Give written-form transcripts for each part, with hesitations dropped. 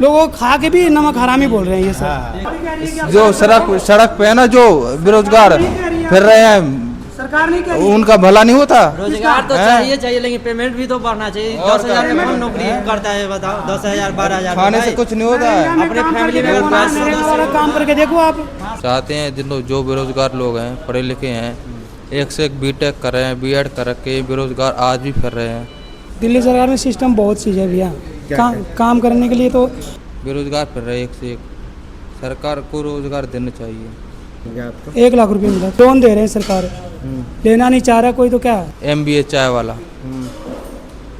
लोगों को खा के भी नमक हरामी बोल रहे हैं ये सब। जो सड़क पे है ना, जो बेरोजगार फिर रहे हैं, सरकार नहीं कह रही। उनका भला नहीं होता। रोजगार तो चाहिए लेकिन पेमेंट भी तो बढ़ना चाहिए। 10,000 में कौन नौकरी करता है बताओ? 10,000 12,000 खाने से कुछ नहीं होता है। अपने फैमिली में काम करके देखो आप। चाहते हैं जो बेरोजगार लोग हैं, पढ़े लिखे हैं, एक से एक बीटेक कर रहे हैं, बीएड कर के बेरोजगार आज भी फिर रहे हैं। दिल्ली सरकार में सिस्टम बहुत चीज़ है भैया, काम करने के लिए तो बेरोजगार फिर रहे एक से एक। सरकार को रोजगार देना चाहिए। 1 लाख रुपए मिला, लोन दे रहे हैं सरकार, लेना नहीं चाह रहा कोई तो क्या। MBA चाय वाला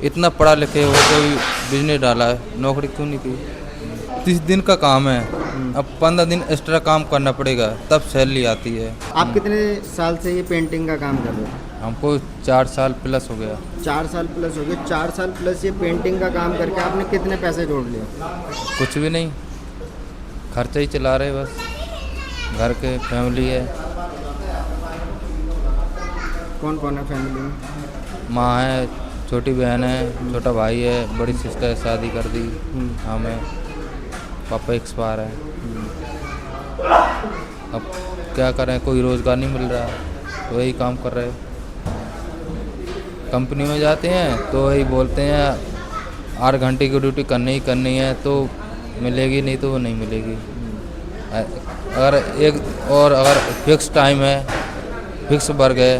इतना पढ़ा लिखे हो, कोई बिजनेस डाला है, नौकरी क्यों नहीं की? 30 दिन का काम है, अब 15 दिन एक्स्ट्रा काम करना पड़ेगा तब सैलरी आती है। आप कितने साल से ये पेंटिंग का काम कर रहे हो? हमको 4 साल प्लस हो गया। 4 साल प्लस हो गए। 4 साल प्लस ये पेंटिंग का काम करके आपने कितने पैसे जोड़ लिए? कुछ भी नहीं, खर्चा ही चला रहे बस। घर के फैमिली है। कौन कौन है फैमिली में? माँ है, छोटी बहन है, छोटा भाई है, बड़ी सिस्टर शादी कर दी। हमें पापा एक्सपायर है। अब क्या करें, कोई रोज़गार नहीं मिल रहा, तो वही काम कर रहे। कंपनी में जाते हैं तो वही बोलते हैं 8 घंटे की ड्यूटी करनी है, तो मिलेगी, नहीं तो वो नहीं मिलेगी। अगर फिक्स टाइम है, फिक्स वर्क है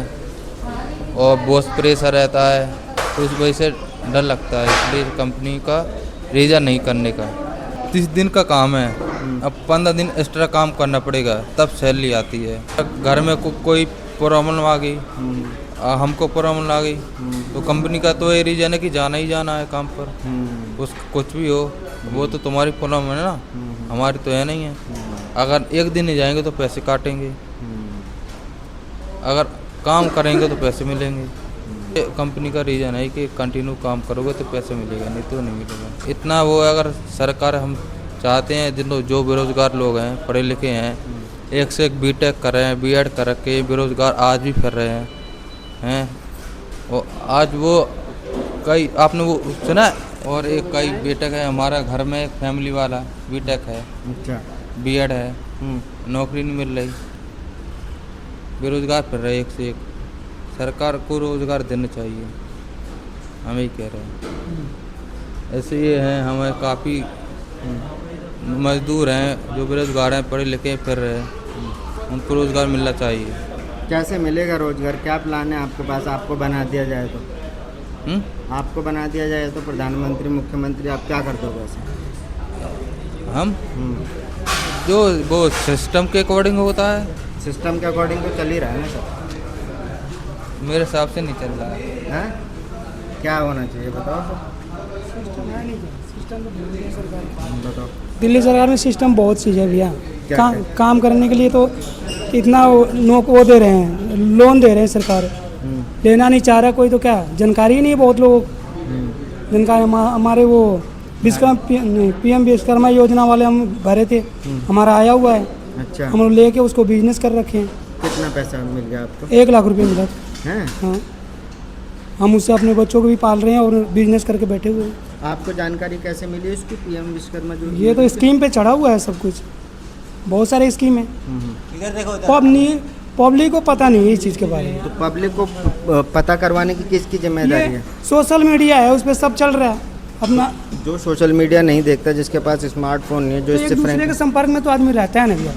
और बॉस प्रेशर रहता है, तो उस वजह से डर लगता है, इसलिए कंपनी का रिजाइन नहीं करने का। 30 दिन का काम है, अब 15 दिन एक्स्ट्रा काम करना पड़ेगा तब सैलरी आती है। घर में कोई प्रॉब्लम आ गई, हमको प्रॉब्लम आ गई, तो कंपनी का तो ये रीजन है कि जाना ही जाना है काम पर। उस कुछ भी हो, वो तो तुम्हारी प्रॉब्लम है ना, हमारी तो है नहीं है। अगर एक दिन नहीं जाएंगे तो पैसे काटेंगे, अगर काम करेंगे तो पैसे मिलेंगे। कंपनी का रीजन है कि कंटिन्यू काम करोगे तो पैसे मिलेगा, नहीं तो नहीं मिलेगा। इतना वो अगर सरकार, हम चाहते हैं जो बेरोजगार लोग हैं, पढ़े लिखे हैं, एक से एक बीटेक कर रहे हैं, बीएड कर के बेरोजगार आज भी फिर रहे हैं। और आज वो कई आपने वो सुना है, और एक कई बीटेक है हमारा घर में, एक फैमिली वाला बीटेक है, अच्छा, बीएड है, नौकरी नहीं मिल रही, बेरोजगार फिर रहे एक से एक। सरकार को रोजगार देना चाहिए, हम यही कह रहे हैं। ऐसे ये हैं, हमें काफ़ी मजदूर हैं जो बेरोजगार हैं, पढ़े लिखे फिर रहे हैं, उनको रोजगार मिलना चाहिए। कैसे मिलेगा रोजगार? क्या प्लान है आपके पास? आपको बना दिया जाए तो आपको बना दिया जाए तो प्रधानमंत्री, मुख्यमंत्री, आप क्या कर दोगे वैसे? हम जो वो सिस्टम के अकॉर्डिंग होता है, सिस्टम के अकॉर्डिंग तो चल ही रहा है ना सर। मेरे हिसाब से नहीं चल रहा है। हैं? क्या होना चाहिए बताओ सर। बताओ। दिल्ली सरकार में सिस्टम बहुत चीज़ है भैया, क्या? काम करने के लिए तो इतना वो दे रहे हैं, लोन दे रहे हैं सरकार, लेना नहीं चाह रहा कोई तो क्या। जानकारी ही नहीं है बहुत लोगों को। जानकारी हमारे वो PM विश्वकर्मा योजना वाले हम भरे थे, हमारा आया हुआ है। अच्छा, हम लोग लेके उसको बिजनेस कर रखे हैं। कितना पैसा मिल गया आपको? 1 लाख रुपए मिला हैं? हाँ, हम उससे अपने बच्चों को भी पाल रहे हैं और बिजनेस करके बैठे हुए हैं। आपको जानकारी कैसे मिली इसकी? PM विश्वकर्मा जो ये तो स्कीम पे चढ़ा हुआ है सब कुछ, बहुत सारे स्कीम है। पब्लिक को पता नहीं है इस चीज़ के बारे में। तो पब्लिक को पता करवाने की किसकी जिम्मेदारी है? सोशल मीडिया है, उस पर सब चल रहा है अपना। जो सोशल मीडिया नहीं देखता, जिसके पास स्मार्टफोन नहीं है, जो तो इससे एक दूसरे के संपर्क में तो आदमी रहता है ना भैया,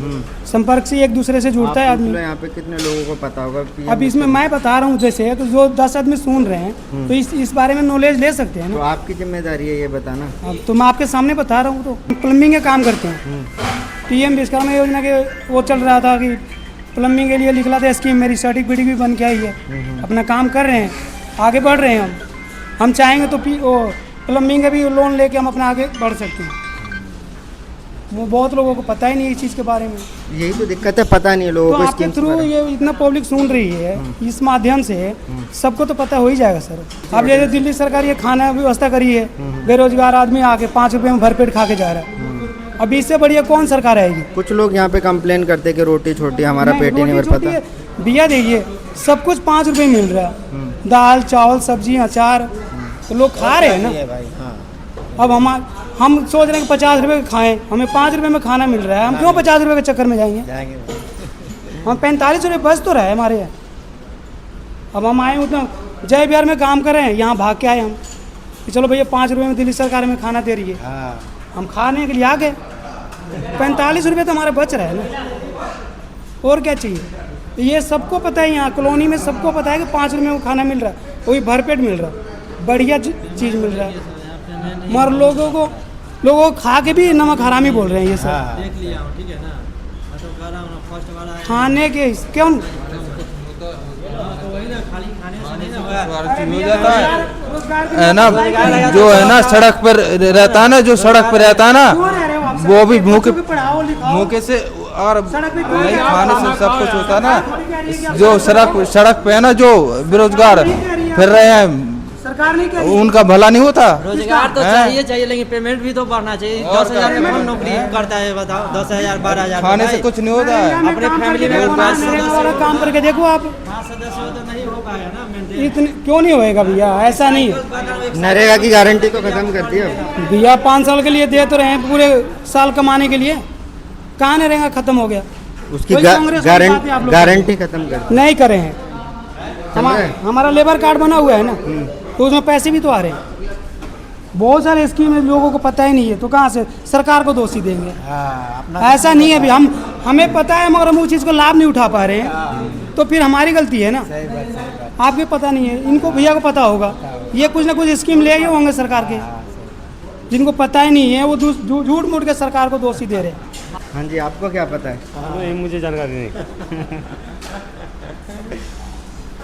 संपर्क से एक दूसरे से जुड़ता है आदमी। यहाँ पे कितने लोगों को पता होगा? अब इसमें मैं बता रहा हूँ, जैसे तो जो 10 आदमी सुन रहे हैं तो इस बारे में नॉलेज ले सकते हैं तो ना। आपकी जिम्मेदारी है ये बताना। अब तो मैं आपके सामने बता रहा हूँ। तो प्लम्बिंग का काम करते हैं, PM विश्वकर्मा योजना के वो चल रहा था कि प्लम्बिंग के लिए निकला था स्कीम, मेरी सर्टिफिकेट भी बन के आई है। अपना काम कर रहे हैं, आगे बढ़ रहे हैं। हम चाहेंगे तो प्लम्बिंग का भी लोन लेके हम अपना आगे बढ़ सकते हैं। वो बहुत लोगों को पता ही नहीं इस चीज़ के बारे में। यही तो दिक्कत है, पता नहीं है लोगों तो को। आपके थ्रू ये इतना पब्लिक सुन रही है, इस माध्यम से सबको तो पता हो ही जाएगा सर। अब जैसे दिल्ली सरकार ये खाना व्यवस्था करी है, बेरोजगार आदमी आके 5 रुपये में भरपेट खा के जा रहा है। अब इससे बढ़िया कौन सरकार आएगी? कुछ लोग यहाँ पे कंप्लेन करते हैं कि रोटी छोटी, हमारा पेट ही नहीं भर पाता। भैया देखिए, सब कुछ 5 रुपये मिल रहा है, दाल चावल सब्जी अचार, तो लोग खा रहे हैं ना। अब हम सोच रहे हैं कि 50 रुपये का खाएं, हमें 5 रुपये में खाना मिल रहा है, हम क्यों 50 रुपये के चक्कर में जाएंगे? हम 45 रुपये बच तो रहे हमारे यहाँ। अब हम आए उतना जय बिहार में काम कर रहे हैं, यहाँ भाग के आए हम कि चलो भैया 5 रुपये में दिल्ली सरकार हमें खाना दे रही है, हम खाने के लिए आ गए। 45 रुपये तो हमारे बच रहे हैं ना, और क्या चाहिए? ये सबको पता है, यहाँ कॉलोनी में सबको पता है कि 5 रुपये में खाना मिल रहा है, वही भरपेट मिल रहा है, बढ़िया चीज़ मिल रहा है। मगर लोगों को खा के भी नमक हरामी बोल रहे हैं ये सब। देख लिया हूँ, ठीक है ना, मैं तो कह रहा हूँ ना, फर्स्ट वाला खाने के क्यों वही ना, खाली खाने से नहीं ना होगा। हो जाता है ना, जो है ना सड़क पर रहता है ना, जो सड़क पर रहता है ना, वो भी भूखे से और नहीं खाने से सब कुछ होता है ना। जो सड़क पे है ना, जो बेरोजगार फिर रहे हैं, सरकार नहीं कह उनका भला नहीं होता। रोजगार तो चाहिए, लेकिन पेमेंट भी तो बढ़ना चाहिए। 10,000 में कौन नौकरी करता है बताओ? 10,000 12,000 खाने से कुछ नहीं होता है। अपने फैमिली में अगर 5 सदस्य काम करके देखो आप, 5 सदस्य हो तो नहीं हो पाएगा ना मेंटेन। इतने क्यों नहीं होएगा भैया? ऐसा नहीं है नरेगा की गारंटी तो खत्म कर दी अब। भैया, 5 साल के लिए दे तो रहे हैं, पूरे साल कमाने के लिए, कहाँ नहीं रहेगा? खत्म हो गया उसकी वही कांग्रेस वाली बात है आप लोग गारंटी खत्म कर दी। नहीं करे हैं। हमारा लेबर कार्ड बना हुआ है ना, तो उसमें पैसे भी तो आ रहे हैं। बहुत सारे स्कीम लोगों को पता ही नहीं है, तो कहाँ से सरकार को दोषी देंगे? ऐसा नहीं है भी हमें पता है, मगर हम उस चीज़ को लाभ नहीं उठा पा रहे हैं, तो फिर हमारी गलती है ना। आपको पता नहीं है, इनको भैया को पता होगा, ये कुछ ना कुछ स्कीम ले गए होंगे सरकार के, जिनको पता ही नहीं है वो झूठ मूठ के सरकार को दोषी दे रहे हैं। हाँ जी, आपको क्या पता है? मुझे जानकारी नहीं।